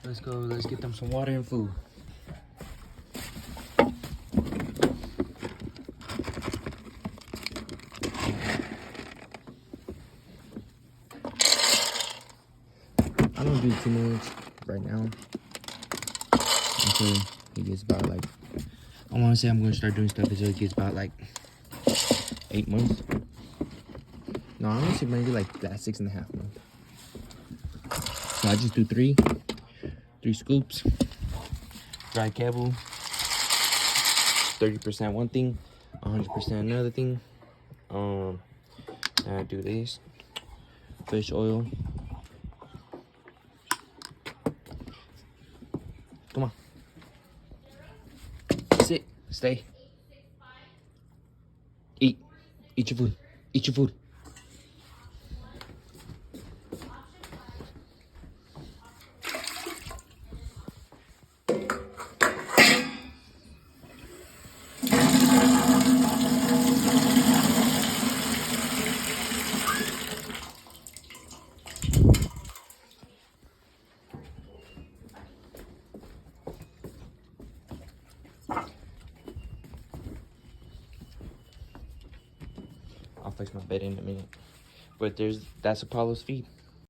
Let's go. Let's get them some water and food. I don't do too much right now until he gets about like, I want to say I'm going to start doing stuff until he gets about like 8 months. No, I'm going to say maybe like that 6.5 months. So I just do three scoops, dry kibble, 30% one thing, 100% another thing. And I do this, fish oil. Come on. Sit. Stay. Eat. Eat your food. Eat your food. I'll fix my bed in a minute. But that's Apollo's feed.